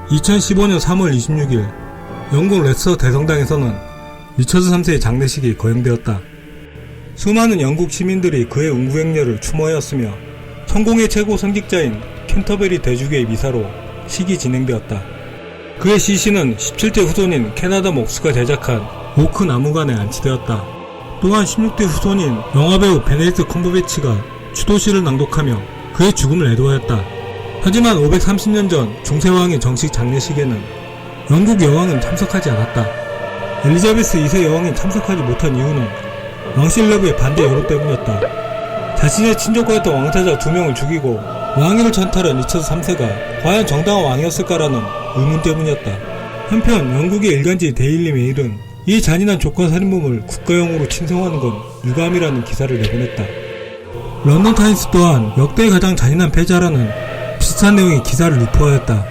2015년 3월 26일 영국 레스터 대성당에서는 리처드 3세의 장례식이 거행되었다. 수많은 영국 시민들이 그의 운구행렬을 추모하였으며 성공의 최고 선직자인 캔터베리 대주교의 미사로 식이 진행되었다. 그의 시신은 17대 후손인 캐나다 목수가 제작한 오크 나무관에 안치되었다. 또한 16대 후손인 영화배우 베네딕트 컴버배치가 추도시를 낭독하며 그의 죽음을 애도하였다. 하지만 530년 전 중세왕의 정식 장례식에는 영국 여왕은 참석하지 않았다. 엘리자베스 2세 여왕이 참석하지 못한 이유는 왕실 내부의 반대 여론 때문이었다. 자신의 친족과였던 왕자자 2명을 죽이고 왕위를 찬탈한 리처드 3세가 과연 정당한 왕이었을까라는 의문 때문이었다. 한편 영국의 일간지 데일리 메일은 이 잔인한 조건살인범을 국가용으로 친송하는 건 유감이라는 기사를 내보냈다. 런던 타임스 또한 역대 가장 잔인한 패자라는 비슷한 내용의 기사를 유포하였다.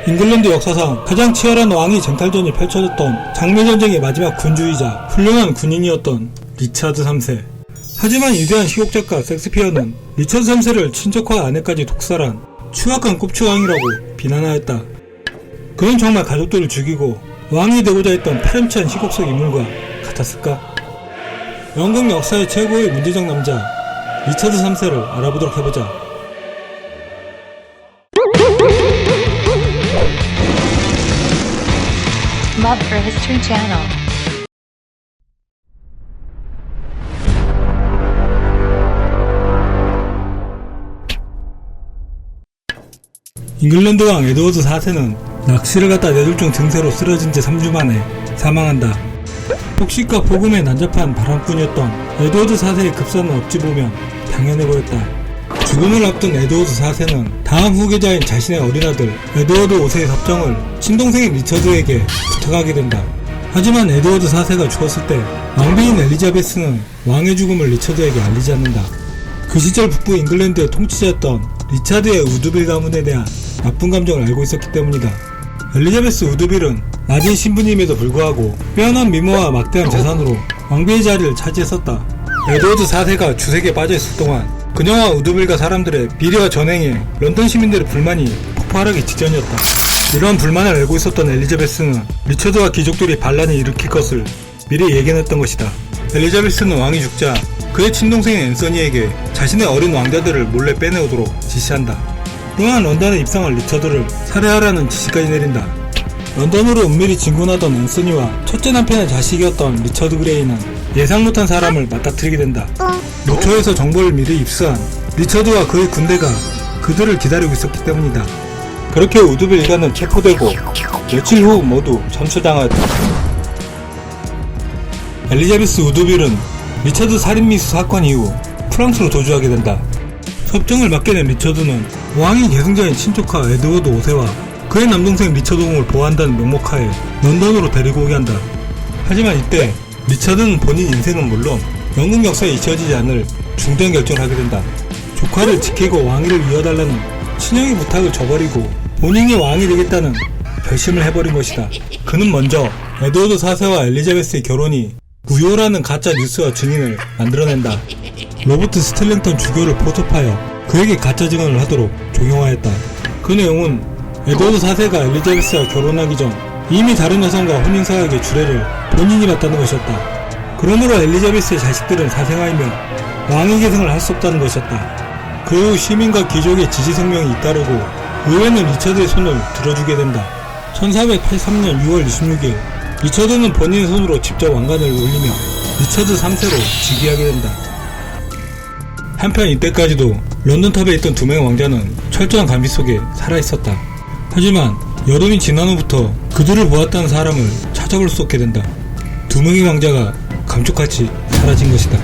잉글랜드 역사상 가장 치열한 왕위 쟁탈전이 펼쳐졌던 장미전쟁의 마지막 군주이자 훌륭한 군인이었던 리차드 3세. 하지만 위대한 시국작가 섹스피어는 리처드 3세를 친척과 아내까지 독살한 추악한 꼽추왕이라고 비난하였다. 그는 정말 가족들을 죽이고 왕이 되고자 했던 파렴치한 시국 속 인물과 같았을까? 영국 역사의 최고의 문제적 남자 리처드 3세를 알아보도록 해보자. Love for History Channel. 잉글랜드 왕 에드워드 4세는 낚시를 갖다 뇌졸중 증세로 쓰러진 지 3주 만에 사망한다. 폭식과 폭음에 난잡한 바람꾼이었던 에드워드 4세의 급사는 어찌 보면 당연해 보였다. 죽음을 앞둔 에드워드 4세는 다음 후계자인 자신의 어린 아들 에드워드 5세의 섭정을 친동생인 리처드에게 부탁하게 된다. 하지만 에드워드 4세가 죽었을 때 왕비인 엘리자베스는 왕의 죽음을 리처드에게 알리지 않는다. 그 시절 북부 잉글랜드의 통치자였던 리차드의 우드빌 가문에 대한 나쁜 감정을 알고 있었기 때문이다. 엘리자베스 우드빌은 낮은 신분임에도 불구하고 빼어난 미모와 막대한 재산으로 왕비의 자리를 차지했었다. 에드워드 4세가 주색에 빠져있을 동안 그녀와 우드빌과 사람들의 비리와 전행에 런던 시민들의 불만이 폭발하기 직전이었다. 이러한 불만을 알고 있었던 엘리자베스는 리처드와 귀족들이 반란을 일으킬 것을 미리 예견했던 것이다. 엘리자베스는 왕이 죽자 그의 친동생인 앤서니에게 자신의 어린 왕자들을 몰래 빼내오도록 지시한다. 또한 런던에 입성한 리처드를 살해하라는 지시까지 내린다. 런던으로 은밀히 진군하던 앤서니와 첫째 남편의 자식이었던 리처드 그레이는 예상 못한 사람을 맞닥뜨리게 된다. 노초에서 정보를 미리 입수한 리처드와 그의 군대가 그들을 기다리고 있었기 때문이다. 그렇게 우드빌 일가는 체포되고 며칠 후 모두 점수당하였다. 엘리자베스 우드빌은 리처드 살인미수 사건 이후 프랑스로 도주하게 된다. 섭정을 맡게 된 리처드는 왕위 계승자인 친족하 에드워드 5세와 그의 남동생 리처드 공을 보호한다는 명목하에 런던으로 데리고 오게 한다. 하지만 이때 리처드는 본인 인생은 물론 영국 역사에 잊혀지지 않을 중대한 결정을 하게 된다. 조카를 지키고 왕위를 이어달라는 친형의 부탁을 저버리고 본인이 왕이 되겠다는 결심을 해버린 것이다. 그는 먼저 에드워드 4세와 엘리자베스의 결혼이 무효라는 가짜 뉴스와 증인을 만들어낸다. 로버트 스틸링턴 주교를 포섭하여 그에게 가짜 증언을 하도록 종용하였다. 그 내용은 에드워드 4세가 엘리자베스와 결혼하기 전 이미 다른 여성과 혼인서약의 주례를 본인이 봤다는 것이었다. 그러므로 엘리자베스의 자식들은 사생아이며 왕위 계승을 할 수 없다는 것이었다. 그 후 시민과 귀족의 지지 성명이 잇따르고 의회는 리처드의 손을 들어주게 된다. 1483년 6월 26일 리처드는 본인의 손으로 직접 왕관을 올리며 리처드 3세로 즉위하게 된다. 한편 이때까지도 런던탑에 있던 2명의 왕자는 철저한 감시 속에 살아있었다. 하지만 여름이 지난 후부터 그들을 보았다는 사람을 찾아볼 수 없게 된다. 2명의 왕자가 감쪽같이 사라진 것이다.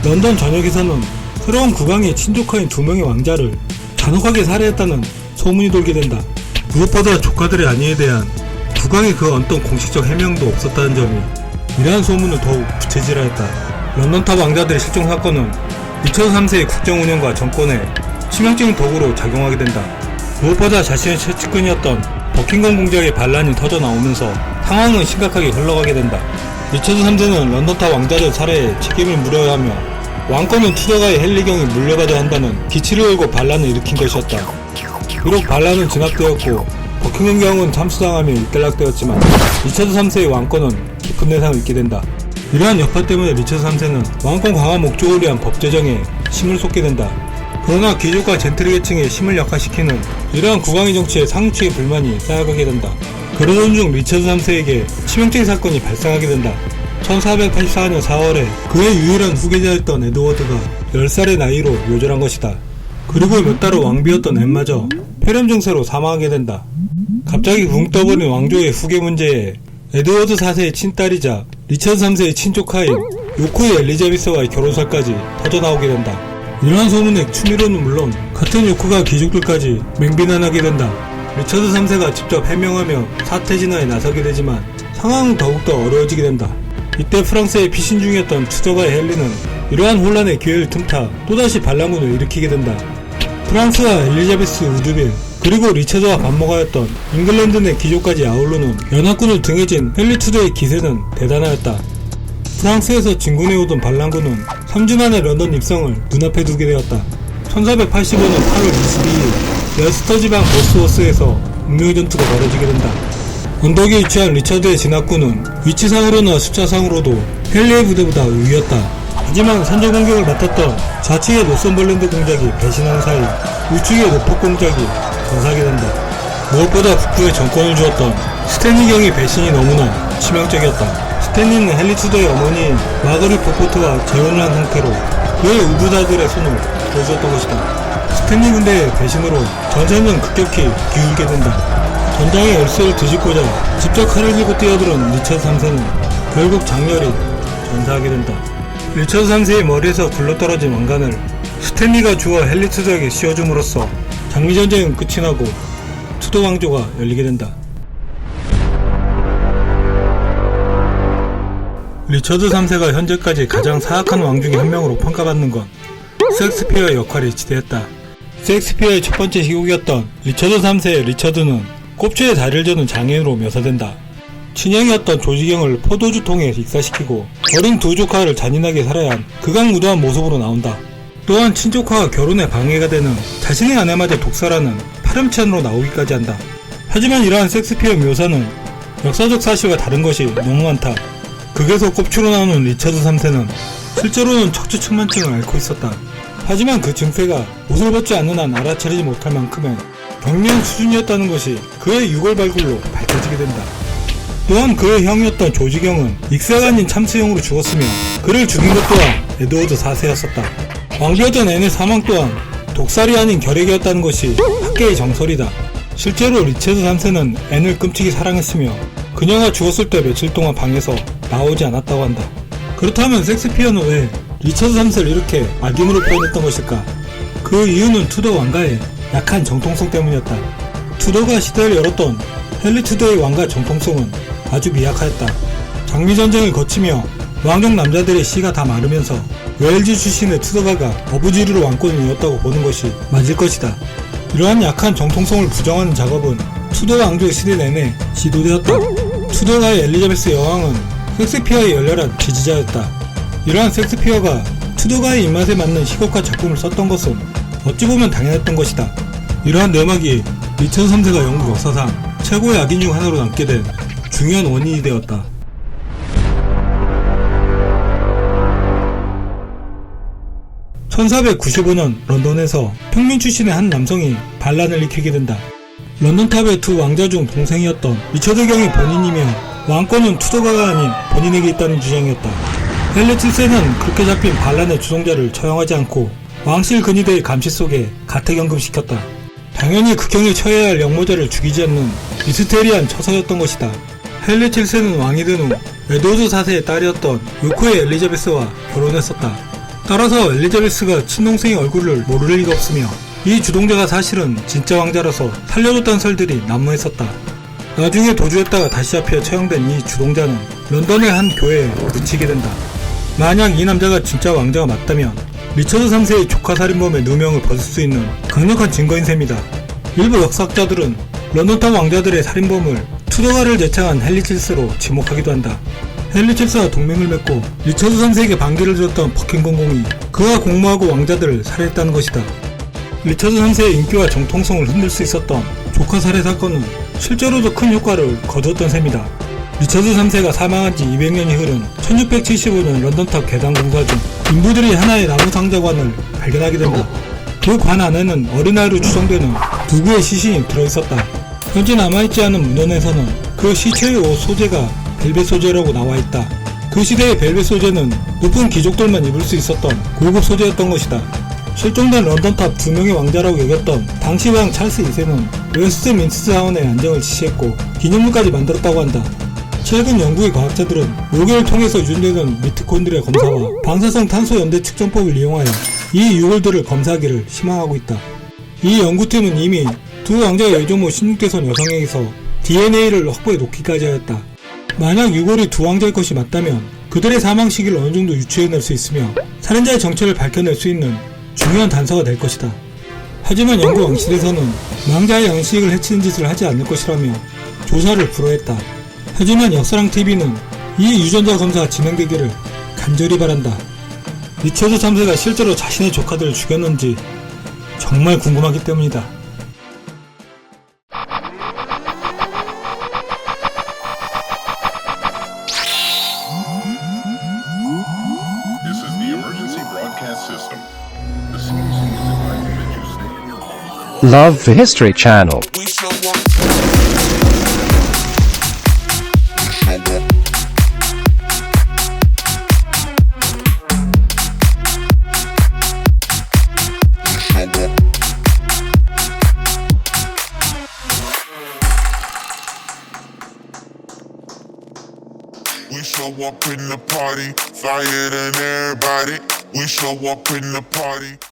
런던 전역에서는 새로운 국왕의 친족하인 2명의 왕자를 잔혹하게 살해했다는 소문이 돌게 된다. 무엇보다 조카들의 안위에 대한 국왕의 그 어떤 공식적 해명도 없었다는 점이 이러한 소문을 더욱 부채질하였다. 런던탑 왕자들의 실종 사건은 리처드 3세의 국정 운영과 정권에 치명적인 도구로 작용하게 된다. 무엇보다 자신의 최측근이었던 버킹엄 공작의 반란이 터져나오면서 상황은 심각하게 흘러가게 된다. 리처드 3세는 런던탑 왕자들 살해에 책임을 물어야 하며 왕권은 투더가의 헨리경이 물려받아야 한다는 기치를 걸고 반란을 일으킨 것이었다. 비록 반란은 진압되었고 버킹엄 경은 참수당하며 일단락되었지만 리처드 3세의 왕권은 깊은 내상을 입게 된다. 이러한 여파 때문에 리처드 3세는 왕권 강화 목적을 위한 법 제정에 힘을 쏟게 된다. 그러나 귀족과 젠틀 계층의 힘을 약화시키는 이러한 국왕의 정치에 상층의 불만이 쌓여가게 된다. 그러던 중 리처드 3세에게 치명적인 사건이 발생하게 된다. 1484년 4월에 그의 유일한 후계자였던 에드워드가 10살의 나이로 요절한 것이다. 그리고 몇 달 후 왕비였던 앤마저 폐렴 증세로 사망하게 된다. 갑자기 붕 떠버린 왕조의 후계 문제에 에드워드 4세의 친딸이자 리처드 3세의 친조카인 요코의 엘리자베스와의 결혼설까지 터져나오게 된다. 이러한 소문에 추미로는 물론 같은 요코가 귀족들까지 맹비난하게 된다. 리처드 3세가 직접 해명하며 사태 진화에 나서게 되지만 상황은 더욱더 어려워지게 된다. 이때 프랑스의 피신 중이었던 투저가의 헨리는 이러한 혼란의 기회를 틈타 또다시 반란군을 일으키게 된다. 프랑스와 엘리자베스 우드빌 그리고 리처드와 반모가였던 잉글랜드 내 귀족까지 아우르는 연합군을 등에 진 헨리 투저의 기세는 대단하였다. 프랑스에서 진군해오던 반란군은 3주 만에 런던 입성을 눈앞에 두게 되었다. 1485년 8월 22일 레스터 지방 보스워스에서 운명의 전투가 벌어지게 된다. 언덕에 위치한 리처드의 진압군은 위치상으로나 숫자상으로도 헨리의 부대보다 우위였다. 하지만 선제 공격을 맡았던 좌측의 노선벌랜드 공작이 배신한 사이 우측의 노폭 공작이 전사하게 된다. 무엇보다 북부에 정권을 주었던 스탠리 경의 배신이 너무나 치명적이었다. 스탠리는 헨리 투더의 어머니인 마거릿 보포트와 재혼을 한 상태로 그의 우부자들의 손을 보여주었던 것이다. 스탠리 군대의 배신으로 전세는 급격히 기울게 된다. 전장의 열쇠를 뒤집고자 직접 칼을 들고 뛰어들은 리처드 3세는 결국 장렬히 전사하게 된다. 리처드 3세의 머리에서 굴러떨어진 왕관을 스탠리가 주어 헨리 투더에게 씌워줌으로써 장미전쟁은 끝이 나고 투더 왕조가 열리게 된다. 리처드 3세가 현재까지 가장 사악한 왕 중에 한 명으로 평가받는 건 셰익스피어의 역할이 지대했다. 셰익스피어의 첫 번째 희곡이었던 리처드 3세의 리처드는 꼽추에 다리를 저는 장인으로 묘사된다. 친형이었던 조지경을 포도주 통에 익사시키고 어린 두 조카를 잔인하게 살해야 한 극악무도한 모습으로 나온다. 또한 친조카와 결혼에 방해가 되는 자신의 아내마저 독살하는 파렴치한으로 나오기까지 한다. 하지만 이러한 셰익스피어 묘사는 역사적 사실과 다른 것이 너무 많다. 극에서 꼽추로 나오는 리처드 3세는 실제로는 척추측만증을 앓고 있었다. 하지만 그 증세가 옷을 벗지 않는 한 알아차리지 못할 만큼의 경미한 수준이었다는 것이 그의 유골 발굴로 밝혀지게 된다. 또한 그의 형이었던 조지경은 익사가 아닌 참수형으로 죽었으며 그를 죽인 것 또한 에드워드 4세였었다. 왕비였던 앤의 사망 또한 독살이 아닌 결핵이었다는 것이 학계의 정설이다. 실제로 리처드 3세는 앤을 끔찍이 사랑했으며 그녀가 죽었을 때 며칠 동안 방에서 나오지 않았다고 한다. 그렇다면 셰익스피어는 왜 리처드 3세를 이렇게 악인으로 표현했던 것일까? 그 이유는 투더 왕가의 약한 정통성 때문이었다. 투더가 시대를 열었던 헨리 투더의 왕가 정통성은 아주 미약하였다. 장미전쟁을 거치며 왕족 남자들의 씨가 다 마르면서 웨일즈 출신의 투더가가 어부지리로 왕권을 이었다고 보는 것이 맞을 것이다. 이러한 약한 정통성을 부정하는 작업은 투더 왕조 시대 내내 시도되었다. 투더가의 엘리자베스 여왕은 셰익스피어의 열렬한 지지자였다. 이러한 셰익스피어가 투더가의 입맛에 맞는 희곡과 작품을 썼던 것은 어찌 보면 당연했던 것이다. 이러한 내막이 리처드 3세가 영국 역사상 최고의 악인 중 하나로 남게 된 중요한 원인이 되었다. (1495년) 런던에서 평민 출신의 한 남성이 반란을 일으키게 된다. 런던탑의 두 왕자 중 동생이었던 리처드 경이 본인이며 왕권은 투더가가 아닌 본인에게 있다는 주장이었다. 헨리 7세는 그렇게 잡힌 반란의 주동자를 처형하지 않고 왕실 근위대의 감시 속에 가택연금시켰다. 당연히 극형에 처해야 할 영모자를 죽이지 않는 미스테리한 처사였던 것이다. 헨리 7세는 왕이 된 후 에드워드 4세의 딸이었던 요코의 엘리자베스와 결혼했었다. 따라서 엘리자베스가 친동생의 얼굴을 모를 리가 없으며 이 주동자가 사실은 진짜 왕자라서 살려줬다는 설들이 난무했었다. 나중에 도주했다가 다시 잡혀 처형된 이 주동자는 런던의 한 교회에 묻히게 된다. 만약 이 남자가 진짜 왕자가 맞다면 리처드 3세의 조카 살인범의 누명을 벗을 수 있는 강력한 증거인 셈이다. 일부 역사학자들은 런던탑 왕자들의 살인범을 투더가를 제창한 헨리 7세로 지목하기도 한다. 헨리 7세와 동맹을 맺고 리처드 3세에게 반기를 들었던 버킹엄 공이 그와 공모하고 왕자들을 살해했다는 것이다. 리처드 3세의 인기와 정통성을 흔들 수 있었던 조카 살해 사건은 실제로도 큰 효과를 거두었던 셈이다. 리처드 3세가 사망한 지 200년이 흐른 1675년 런던탑 계단 공사 중 인부들이 하나의 나무 상자관을 발견하게 된다. 그 관 안에는 어린아이로 추정되는 누구의 시신이 들어있었다. 현재 남아있지 않은 문헌에서는 그 시체의 옷 소재가 벨벳 소재라고 나와있다. 그 시대의 벨벳 소재는 높은 귀족들만 입을 수 있었던 고급 소재였던 것이다. 실종된 런던탑 2명의 왕자라고 여겼던 당시 왕 찰스 2세는 웨스트민스터 사원의 안정을 지시했고 기념물까지 만들었다고 한다. 최근 영국의 과학자들은 요괴를 통해서 유전되는 미토콘드리아 검사와 방사성 탄소 연대 측정법을 이용하여 이 유골들을 검사하기를 희망하고 있다. 이 연구팀은 이미 두 왕자의 외조모 16대선 여성에게서 DNA를 확보해 놓기까지 하였다. 만약 유골이 두 왕자의 것이 맞다면 그들의 사망 시기를 어느 정도 유추해낼 수 있으며 살인자의 정체를 밝혀낼 수 있는 중요한 단서가 될 것이다. 하지만 영국 왕실에서는 왕자의 양식을 해치는 짓을 하지 않을 것이라며 조사를 불허했다. 하지만 역사랑TV는 이 유전자 검사가 진행되기를 간절히 바란다. 리처드 3세가 실제로 자신의 조카들을 죽였는지 정말 궁금하기 때문이다. This is the emergency broadcast system. The CDC is advising that you stay in your home. Love History Channel. We shall walk. We shall walk in the party, fire than everybody. We shall walk in the party.